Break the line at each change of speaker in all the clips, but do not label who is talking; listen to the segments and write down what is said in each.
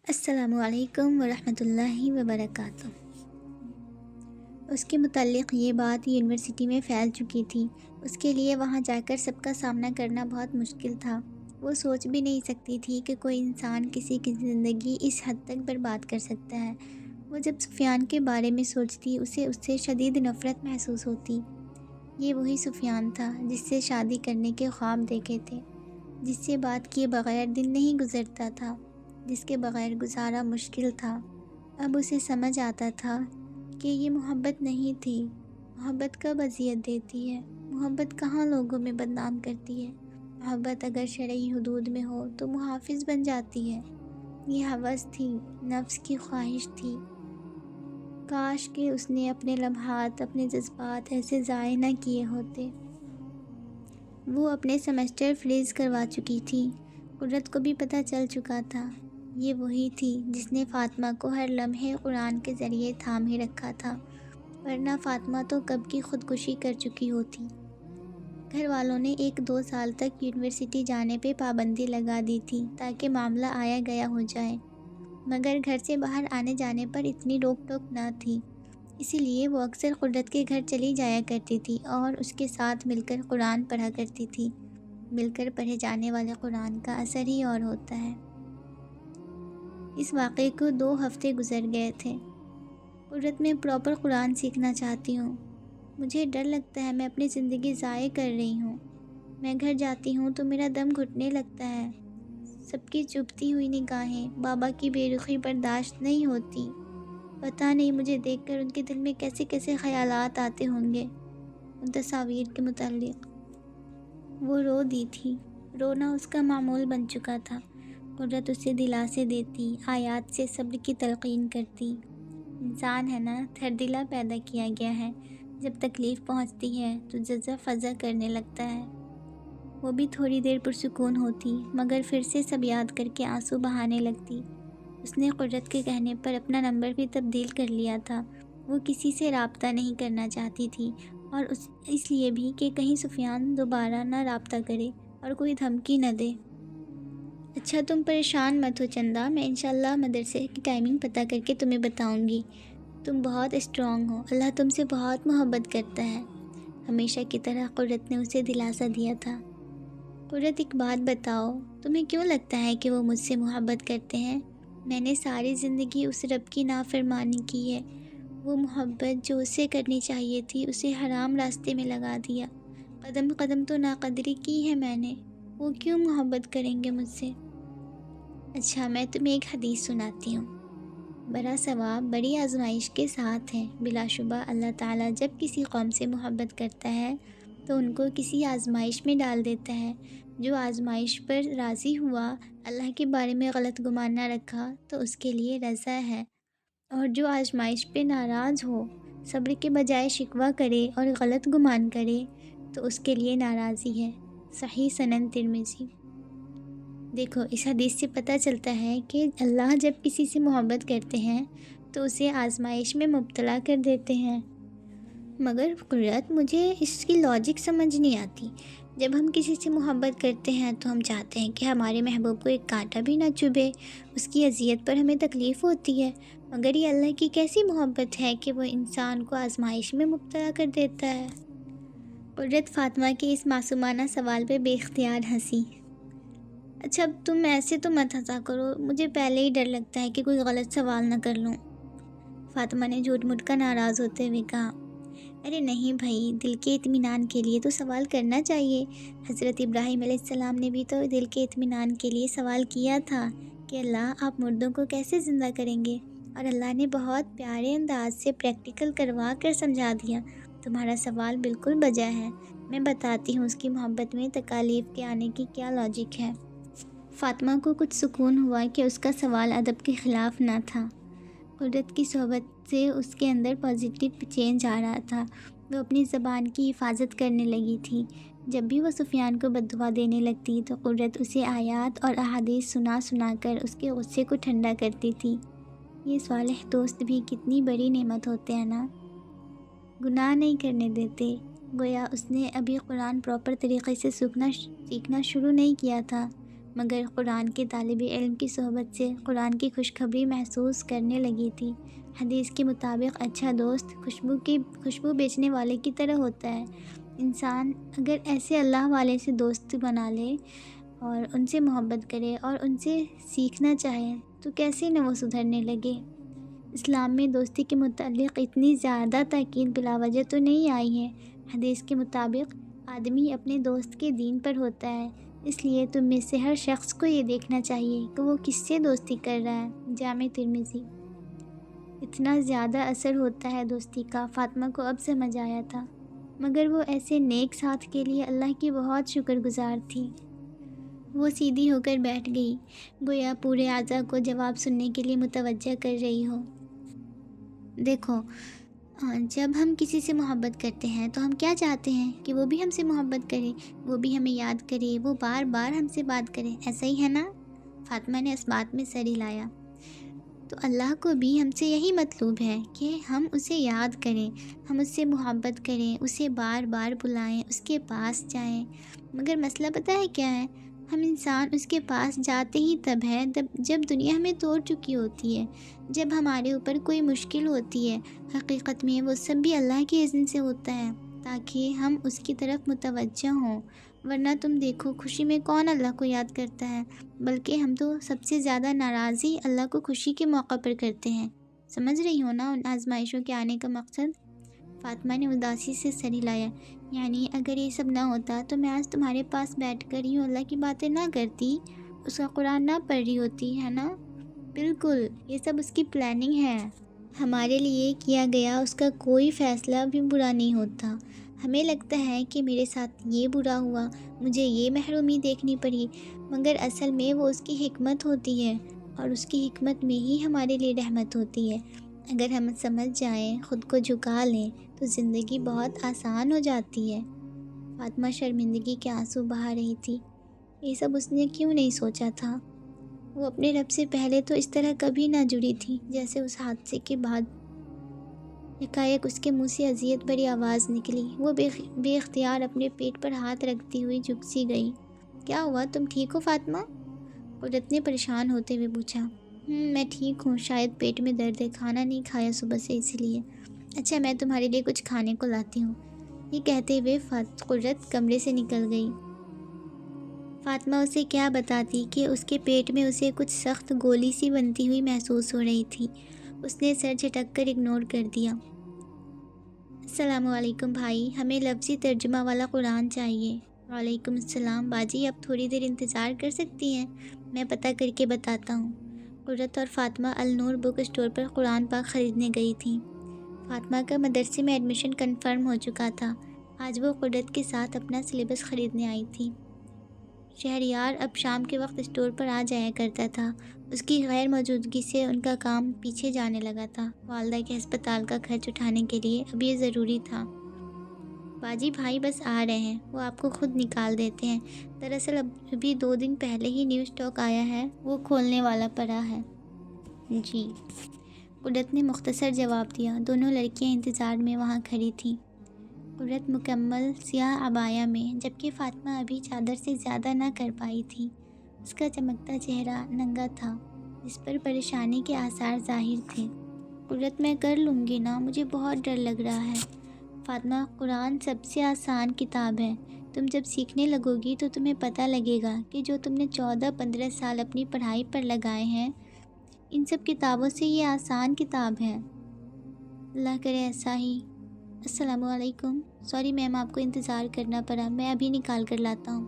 السلام علیکم ورحمۃ اللہ وبرکاتہ۔ اس کے متعلق یہ بات یونیورسٹی میں پھیل چکی تھی۔ اس کے لیے وہاں جا کر سب کا سامنا کرنا بہت مشکل تھا۔ وہ سوچ بھی نہیں سکتی تھی کہ کوئی انسان کسی کی زندگی اس حد تک برباد کر سکتا ہے۔ وہ جب سفیان کے بارے میں سوچتی اسے اس سے شدید نفرت محسوس ہوتی۔ یہ وہی سفیان تھا جس سے شادی کرنے کے خواب دیکھے تھے، جس سے بات کیے بغیر دن نہیں گزرتا تھا، جس کے بغیر گزارا مشکل تھا۔ اب اسے سمجھ آتا تھا کہ یہ محبت نہیں تھی۔ محبت کب اذیت دیتی ہے، محبت کہاں لوگوں میں بدنام کرتی ہے۔ محبت اگر شرعی حدود میں ہو تو محافظ بن جاتی ہے۔ یہ ہوس تھی، نفس کی خواہش تھی۔ کاش کہ اس نے اپنے لمحات، اپنے جذبات ایسے ضائع نہ کیے ہوتے۔ وہ اپنے سیمسٹر فریز کروا چکی تھی۔ قرت کو بھی پتہ چل چکا تھا۔ یہ وہی تھی جس نے فاطمہ کو ہر لمحے قرآن کے ذریعے تھام ہی رکھا تھا، ورنہ فاطمہ تو کب کی خودکشی کر چکی ہوتی۔ گھر والوں نے 1-2 سال تک یونیورسٹی جانے پہ پابندی لگا دی تھی تاکہ معاملہ آیا گیا ہو جائے، مگر گھر سے باہر آنے جانے پر اتنی روک ٹوک نہ تھی۔ اسی لیے وہ اکثر قرت کے گھر چلی جایا کرتی تھی اور اس کے ساتھ مل کر قرآن پڑھا کرتی تھی۔ مل کر پڑھے جانے والے قرآن کا اثر ہی اور ہوتا ہے۔ اس واقعے کو 2 ہفتے گزر گئے تھے۔ قرت میں پراپر قرآن سیکھنا چاہتی ہوں۔ مجھے ڈر لگتا ہے میں اپنی زندگی ضائع کر رہی ہوں۔ میں گھر جاتی ہوں تو میرا دم گھٹنے لگتا ہے۔ سب کی چبھتی ہوئی نگاہیں، بابا کی بے رخی برداشت نہیں ہوتی۔ پتہ نہیں مجھے دیکھ کر ان کے دل میں کیسے کیسے خیالات آتے ہوں گے ان تصاویر کے متعلق۔ وہ رو دی تھی۔ رونا اس کا معمول بن چکا تھا۔ قرت اسے دلاسے دیتی، آیات سے صبر کی تلقین کرتی۔ انسان ہے نا، تھردلہ پیدا کیا گیا ہے۔ جب تکلیف پہنچتی ہے تو جزع فضع کرنے لگتا ہے۔ وہ بھی تھوڑی دیر پرسکون ہوتی، مگر پھر سے سب یاد کر کے آنسو بہانے لگتی۔ اس نے قرت کے کہنے پر اپنا نمبر بھی تبدیل کر لیا تھا۔ وہ کسی سے رابطہ نہیں کرنا چاہتی تھی، اور اس لیے بھی کہ کہیں سفیان دوبارہ نہ رابطہ کرے اور کوئی دھمکی نہ دے۔ اچھا تم پریشان مت ہو چندہ، میں انشاءاللہ مدرسے کی ٹائمنگ پتہ کر کے تمہیں بتاؤں گی۔ تم بہت اسٹرانگ ہو، اللہ تم سے بہت محبت کرتا ہے، ہمیشہ کی طرح قرت نے اسے دلاسا دیا تھا۔ قرت ایک بات بتاؤ، تمہیں کیوں لگتا ہے کہ وہ مجھ سے محبت کرتے ہیں؟ میں نے ساری زندگی اس رب کی نافرمانی کی ہے۔ وہ محبت جو اسے کرنی چاہیے تھی اسے حرام راستے میں لگا دیا۔ قدم قدم تو ناقدری کی ہے میں نے، وہ کیوں محبت کریں گے مجھ سے؟ اچھا میں تمہیں ایک حدیث سناتی ہوں۔ بڑا ثواب بڑی آزمائش کے ساتھ ہے۔ بلا شبہ اللہ تعالیٰ جب کسی قوم سے محبت کرتا ہے تو ان کو کسی آزمائش میں ڈال دیتا ہے۔ جو آزمائش پر راضی ہوا، اللہ کے بارے میں غلط گمان نہ رکھا تو اس کے لیے رضا ہے، اور جو آزمائش پہ ناراض ہو، صبر کے بجائے شکوہ کرے اور غلط گمان کرے تو اس کے لیے ناراضی ہے۔ صحیح سنن ترمذی۔ دیکھو اس حدیث سے پتہ چلتا ہے کہ اللہ جب کسی سے محبت کرتے ہیں تو اسے آزمائش میں مبتلا کر دیتے ہیں۔ مگر قرت، مجھے اس کی لاجک سمجھ نہیں آتی۔ جب ہم کسی سے محبت کرتے ہیں تو ہم چاہتے ہیں کہ ہمارے محبوب کو ایک کانٹا بھی نہ چبھے، اس کی اذیت پر ہمیں تکلیف ہوتی ہے، مگر یہ اللہ کی کیسی محبت ہے کہ وہ انسان کو آزمائش میں مبتلا کر دیتا ہے؟ قرت فاطمہ کے اس معصومانہ سوال پہ بے اختیار ہنسی۔ اچھا اب تم ایسے تو مت ہنسا کرو، مجھے پہلے ہی ڈر لگتا ہے کہ کوئی غلط سوال نہ کر لوں۔ فاطمہ نے جھوٹ موٹ کا ناراض ہوتے ہوئے کہا۔ ارے نہیں بھائی، دل کے اطمینان کے لیے تو سوال کرنا چاہیے۔ حضرت ابراہیم علیہ السلام نے بھی تو دل کے اطمینان کے لیے سوال کیا تھا کہ اللہ آپ مردوں کو کیسے زندہ کریں گے، اور اللہ نے بہت پیارے انداز سے پریکٹیکل کروا کر سمجھا دیا۔ تمہارا سوال بالکل بجا ہے، میں بتاتی ہوں اس کی محبت میں تکالیف کے آنے کی کیا لاجک ہے۔ فاطمہ کو کچھ سکون ہوا کہ اس کا سوال ادب کے خلاف نہ تھا۔ قرت کی صحبت سے اس کے اندر پازیٹیو چینج آ رہا تھا۔ وہ اپنی زبان کی حفاظت کرنے لگی تھی۔ جب بھی وہ سفیان کو بد دعا دینے لگتی تو قرت اسے آیات اور احادیث سنا سنا کر اس کے غصے کو ٹھنڈا کرتی تھی۔ یہ صالح دوست بھی کتنی بڑی نعمت ہوتے ہیں نا، گناہ نہیں کرنے دیتے۔ گویا اس نے ابھی قرآن پراپر طریقے سے سیکھنا شروع نہیں کیا تھا، مگر قرآن کے طالب علم کی صحبت سے قرآن کی خوشخبری محسوس کرنے لگی تھی۔ حدیث کے مطابق اچھا دوست خوشبو بیچنے والے کی طرح ہوتا ہے۔ انسان اگر ایسے اللہ والے سے دوست بنا لے اور ان سے محبت کرے اور ان سے سیکھنا چاہے تو کیسے نہ وہ سدھرنے لگے۔ اسلام میں دوستی کے متعلق اتنی زیادہ تاکید بلا وجہ تو نہیں آئی ہے۔ حدیث کے مطابق آدمی اپنے دوست کے دین پر ہوتا ہے، اس لیے تم میں سے ہر شخص کو یہ دیکھنا چاہیے کہ وہ کس سے دوستی کر رہا ہے۔ جامع ترمذی۔ اتنا زیادہ اثر ہوتا ہے دوستی کا، فاطمہ کو اب سمجھ آیا تھا، مگر وہ ایسے نیک ساتھ کے لیے اللہ کی بہت شکر گزار تھی۔ وہ سیدھی ہو کر بیٹھ گئی، گویا پورے اعضاء کو جواب سننے کے لیے متوجہ کر رہی ہو۔ دیکھو، جب ہم کسی سے محبت کرتے ہیں تو ہم کیا چاہتے ہیں کہ وہ بھی ہم سے محبت کرے، وہ بھی ہمیں یاد کرے، وہ بار بار ہم سے بات کرے، ایسا ہی ہے نا؟ فاطمہ نے اس بات میں سر ہلایا۔ تو اللہ کو بھی ہم سے یہی مطلوب ہے کہ ہم اسے یاد کریں، ہم اس سے محبت کریں، اسے بار بار بلائیں، اس کے پاس جائیں۔ مگر مسئلہ پتہ ہے کیا ہے؟ ہم انسان اس کے پاس جاتے ہی تب ہے جب دنیا ہمیں توڑ چکی ہوتی ہے، جب ہمارے اوپر کوئی مشکل ہوتی ہے۔ حقیقت میں وہ سب بھی اللہ کے اذن سے ہوتا ہے تاکہ ہم اس کی طرف متوجہ ہوں، ورنہ تم دیکھو خوشی میں کون اللہ کو یاد کرتا ہے، بلکہ ہم تو سب سے زیادہ ناراضی اللہ کو خوشی کے موقع پر کرتے ہیں۔ سمجھ رہی ہو نا ان آزمائشوں کے آنے کا مقصد؟ فاطمہ نے اداسی سے سر ہلایا۔ یعنی اگر یہ سب نہ ہوتا تو میں آج تمہارے پاس بیٹھ کر یوں اللہ کی باتیں نہ کرتی، اس کا قرآن نہ پڑھ رہی ہوتی، ہے نا؟ بالکل، یہ سب اس کی پلاننگ ہے۔ ہمارے لیے کیا گیا اس کا کوئی فیصلہ بھی برا نہیں ہوتا۔ ہمیں لگتا ہے کہ میرے ساتھ یہ برا ہوا، مجھے یہ محرومی دیکھنی پڑی، مگر اصل میں وہ اس کی حکمت ہوتی ہے، اور اس کی حکمت میں ہی ہمارے لیے رحمت ہوتی ہے۔ اگر ہم سمجھ جائیں، خود کو جھکا لیں تو زندگی بہت آسان ہو جاتی ہے۔ فاطمہ شرمندگی کے آنسو بہا رہی تھی۔ یہ سب اس نے کیوں نہیں سوچا تھا؟ وہ اپنے رب سے پہلے تو اس طرح کبھی نہ جڑی تھی جیسے اس حادثے کے بعد۔ یکایک اس کے منہ سے اذیت بھری آواز نکلی۔ وہ بے اختیار اپنے پیٹ پر ہاتھ رکھتی ہوئی جھک سی گئی۔ کیا ہوا، تم ٹھیک ہو فاطمہ؟ قدرت نے پریشان ہوتے ہوئے پوچھا۔ میں ٹھیک ہوں، شاید پیٹ میں درد ہے، کھانا نہیں کھایا صبح سے اسی لیے۔ اچھا، میں تمہارے لیے کچھ کھانے کو لاتی ہوں۔ یہ کہتے ہوئے قدرت کمرے سے نکل گئی۔ فاطمہ اسے کیا بتاتی کہ اس کے پیٹ میں اسے کچھ سخت گولی سی بنتی ہوئی محسوس ہو رہی تھی۔ اس نے سر جھٹک کر اگنور کر دیا۔ السلام علیکم بھائی، ہمیں لفظی ترجمہ والا قرآن چاہیے۔ وعلیکم السلام باجی، اب تھوڑی دیر انتظار کر سکتی ہیں؟ میں پتہ کر کے بتاتا ہوں۔ قدرت اور فاطمہ النور بک اسٹور پر قرآن پاک خریدنے گئی تھیں۔ فاطمہ کا مدرسے میں ایڈمیشن کنفرم ہو چکا تھا۔ آج وہ قدرت کے ساتھ اپنا سلیبس خریدنے آئی تھی۔ شہریار اب شام کے وقت اسٹور پر آ جایا کرتا تھا۔ اس کی غیر موجودگی سے ان کا کام پیچھے جانے لگا تھا۔ والدہ کے ہسپتال کا خرچ اٹھانے کے لیے اب یہ ضروری تھا۔ باجی بھائی بس آ رہے ہیں، وہ آپ کو خود نکال دیتے ہیں۔ دراصل ابھی 2 دن پہلے ہی نیو اسٹاک آیا ہے، وہ کھولنے والا پڑا ہے۔ جی، قدرت نے مختصر جواب دیا۔ دونوں لڑکیاں انتظار میں وہاں کھڑی تھیں۔ قدرت مکمل سیاہ عبایا میں، جبکہ فاطمہ ابھی چادر سے زیادہ نہ کر پائی تھی۔ اس کا چمکتا چہرہ ننگا تھا، جس پر پریشانی کے آثار ظاہر تھے۔ قدرت میں کر لوں گی نا، مجھے بہت ڈر لگ رہا ہے۔ فاطمہ، قرآن سب سے آسان کتاب ہے۔ تم جب سیکھنے لگو گی تو تمہیں پتہ لگے گا کہ جو تم نے 14-15 سال اپنی پڑھائی پر لگائے ہیں، ان سب کتابوں سے یہ آسان کتاب ہے۔ اللہ کرے ایسا ہی۔ السلام علیکم۔ سوری میم، آپ کو انتظار کرنا پڑا، میں ابھی نکال کر لاتا ہوں۔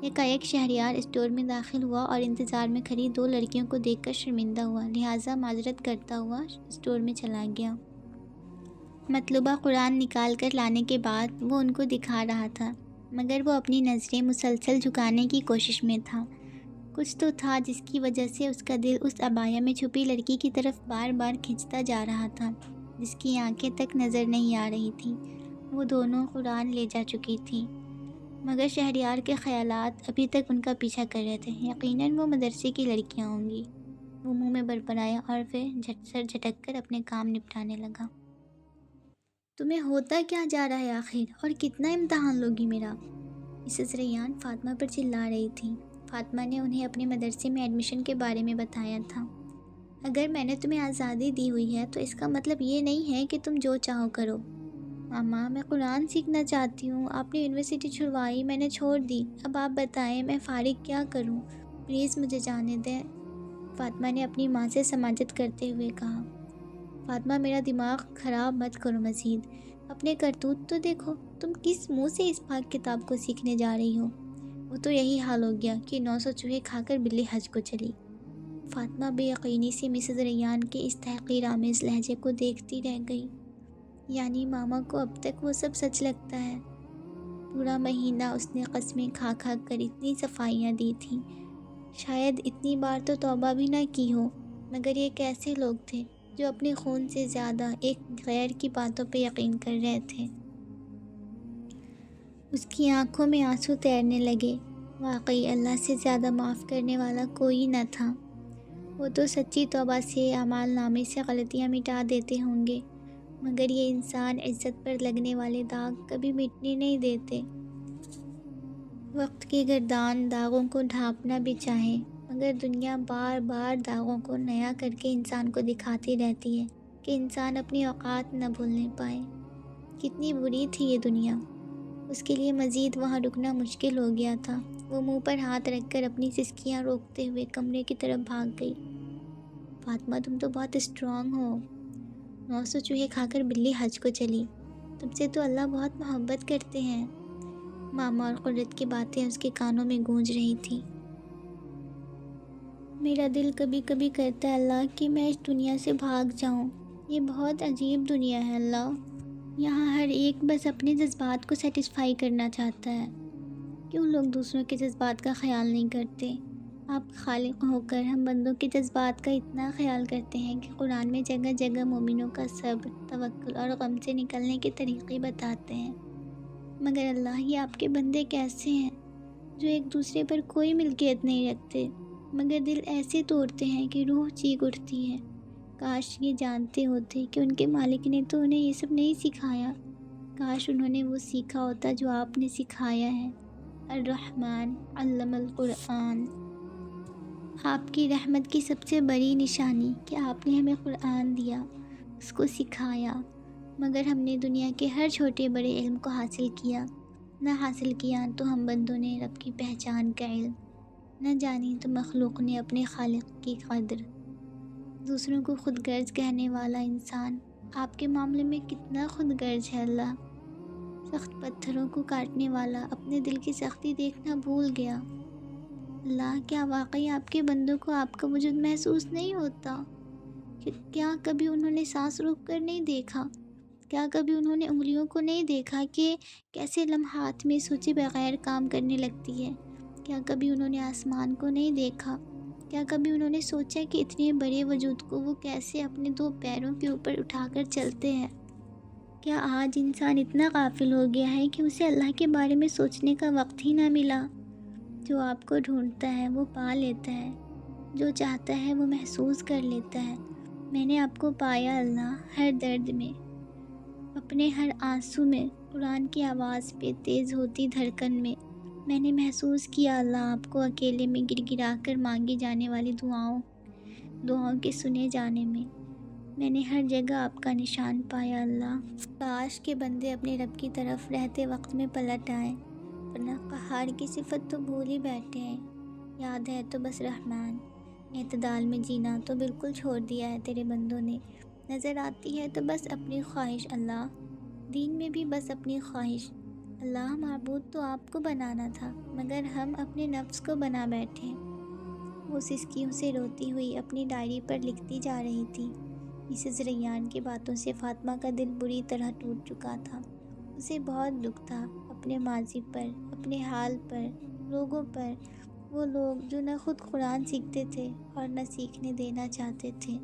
یکایک شہریار اسٹور میں داخل ہوا اور انتظار میں کھڑی 2 لڑکیوں کو دیکھ کر شرمندہ ہوا، لہٰذا معذرت کرتا ہوا اسٹور میں چلا گیا۔ مطلوبہ قرآن نکال کر لانے کے بعد وہ ان کو دکھا رہا تھا، مگر وہ اپنی نظریں مسلسل جھکانے کی کوشش میں تھا۔ کچھ تو تھا جس کی وجہ سے اس کا دل اس عبایا میں چھپی لڑکی کی طرف بار بار کھنچتا جا رہا تھا، جس کی آنکھیں تک نظر نہیں آ رہی تھیں۔ وہ دونوں قرآن لے جا چکی تھیں، مگر شہریار کے خیالات ابھی تک ان کا پیچھا کر رہے تھے۔ یقیناً وہ مدرسے کی لڑکیاں ہوں گی۔ وہ منہ میں برپرایا اور پھر سر جھٹک کر اپنے کام نپٹانے لگا۔ تمہیں ہوتا کیا جا رہا ہے آخر، اور کتنا امتحان لوگی میرا؟ مسز ریان فاطمہ پر چلا رہی تھی۔ فاطمہ نے انہیں اپنے مدرسے میں ایڈمیشن کے بارے میں بتایا تھا۔ اگر میں نے تمہیں آزادی دی ہوئی ہے تو اس کا مطلب یہ نہیں ہے کہ تم جو چاہو کرو۔ ماما، میں قرآن سیکھنا چاہتی ہوں۔ آپ نے یونیورسٹی چھڑوائی، میں نے چھوڑ دی۔ اب آپ بتائیں میں فارغ کیا کروں؟ پلیز مجھے جانے دیں، فاطمہ نے اپنی ماں سے سماجت کرتے ہوئے کہا۔ فاطمہ، میرا دماغ خراب مت کرو مزید، اپنے کرتوت تو دیکھو، تم کس منہ سے اس پاک کتاب کو سیکھنے جا رہی ہو؟ وہ تو یہی حال ہو گیا کہ 900 چوہے کھا کر بلی حج کو چلی۔ فاطمہ بے یقینی سے مسز ریان کے اس تحقیر آمیز لہجے کو دیکھتی رہ گئی۔ یعنی ماما کو اب تک وہ سب سچ لگتا ہے؟ پورا مہینہ اس نے قسمیں کھا کھا کر اتنی صفائیاں دی تھیں، شاید اتنی بار تو توبہ بھی نہ کی ہو، مگر یہ کیسے لوگ تھے جو اپنے خون سے زیادہ ایک غیر کی باتوں پہ یقین کر رہے تھے؟ اس کی آنکھوں میں آنسو تیرنے لگے۔ واقعی اللہ سے زیادہ معاف کرنے والا کوئی نہ تھا۔ وہ تو سچی توبہ سے اعمال نامے سے غلطیاں مٹا دیتے ہوں گے، مگر یہ انسان عزت پر لگنے والے داغ کبھی مٹنے نہیں دیتے۔ وقت کی گردان داغوں کو ڈھانپنا بھی چاہے، مگر دنیا بار بار داغوں کو نیا کر کے انسان کو دکھاتی رہتی ہے کہ انسان اپنی اوقات نہ بھولنے پائے۔ کتنی بری تھی یہ دنیا! اس کے لیے مزید وہاں رکنا مشکل ہو گیا تھا۔ وہ منہ پر ہاتھ رکھ کر اپنی سسکیاں روکتے ہوئے کمرے کی طرف بھاگ گئی۔ فاطمہ، تم تو بہت اسٹرانگ ہو۔ 900 چوہے کھا کر بلی حج کو چلی، تم سے تو اللہ بہت محبت کرتے ہیں۔ ماما اور قرت کی باتیں اس کے کانوں میں گونج رہی تھیں۔ میرا دل کبھی کبھی کرتا ہے اللہ کہ میں اس دنیا سے بھاگ جاؤں۔ یہ بہت عجیب دنیا ہے اللہ، یہاں ہر ایک بس اپنے جذبات کو سیٹسفائی کرنا چاہتا ہے۔ کیوں لوگ دوسروں کے جذبات کا خیال نہیں کرتے؟ آپ خالق ہو کر ہم بندوں کے جذبات کا اتنا خیال کرتے ہیں کہ قرآن میں جگہ جگہ مومنوں کا صبر، توکل اور غم سے نکلنے کے طریقے بتاتے ہیں، مگر اللہ یہ آپ کے بندے کیسے ہیں جو ایک دوسرے پر کوئی ملکیت نہیں رکھتے، مگر دل ایسے توڑتے ہیں کہ روح چیخ اٹھتی ہے۔ کاش یہ جانتے ہوتے کہ ان کے مالک نے تو انہیں یہ سب نہیں سکھایا، کاش انہوں نے وہ سیکھا ہوتا جو آپ نے سکھایا ہے۔ الرحمن علم القرآن۔ آپ کی رحمت کی سب سے بڑی نشانی کہ آپ نے ہمیں قرآن دیا، اس کو سکھایا، مگر ہم نے دنیا کے ہر چھوٹے بڑے علم کو حاصل کیا، نہ حاصل کیا تو ہم بندوں نے رب کی پہچان کا علم، نہ جانی تو مخلوق نے اپنے خالق کی قدر۔ دوسروں کو خود غرض کہنے والا انسان آپ کے معاملے میں کتنا خود غرض ہے اللہ! سخت پتھروں کو کاٹنے والا اپنے دل کی سختی دیکھنا بھول گیا۔ اللہ، کیا واقعی آپ کے بندوں کو آپ کا وجود محسوس نہیں ہوتا؟ کیا کبھی انہوں نے سانس روک کر نہیں دیکھا؟ کیا کبھی انہوں نے انگلیوں کو نہیں دیکھا کہ کیسے لمحات میں سوچے بغیر کام کرنے لگتی ہے؟ کیا کبھی انہوں نے آسمان کو نہیں دیکھا؟ کیا کبھی انہوں نے سوچا کہ اتنے بڑے وجود کو وہ کیسے اپنے 2 پیروں کے اوپر اٹھا کر چلتے ہیں؟ کیا آج انسان اتنا غافل ہو گیا ہے کہ اسے اللہ کے بارے میں سوچنے کا وقت ہی نہ ملا؟ جو آپ کو ڈھونڈتا ہے وہ پا لیتا ہے، جو چاہتا ہے وہ محسوس کر لیتا ہے۔ میں نے آپ کو پایا اللہ، ہر درد میں، اپنے ہر آنسو میں، قرآن کی آواز پہ تیز ہوتی دھڑکن میں۔ میں نے محسوس کیا اللہ آپ کو اکیلے میں گر گرا کر مانگی جانے والی دعاؤں کے سنے جانے میں۔ میں نے ہر جگہ آپ کا نشان پایا اللہ۔ کاش کے بندے اپنے رب کی طرف رہتے وقت میں پلٹ آئیں، ورنہ قہار کی صفت تو بھول ہی بیٹھے ہیں۔ یاد ہے تو بس رحمان، اعتدال میں جینا تو بالکل چھوڑ دیا ہے تیرے بندوں نے۔ نظر آتی ہے تو بس اپنی خواہش اللہ، دین میں بھی بس اپنی خواہش اللہ۔ معبود تو آپ کو بنانا تھا، مگر ہم اپنے نفس کو بنا بیٹھے۔ وہ سسکیوں سے روتی ہوئی اپنی ڈائری پر لکھتی جا رہی تھی۔ مسز ریان کی باتوں سے فاطمہ کا دل بری طرح ٹوٹ چکا تھا۔ اسے بہت دکھ تھا اپنے ماضی پر، اپنے حال پر، لوگوں پر، وہ لوگ جو نہ خود قرآن سیکھتے تھے اور نہ سیکھنے دینا چاہتے تھے۔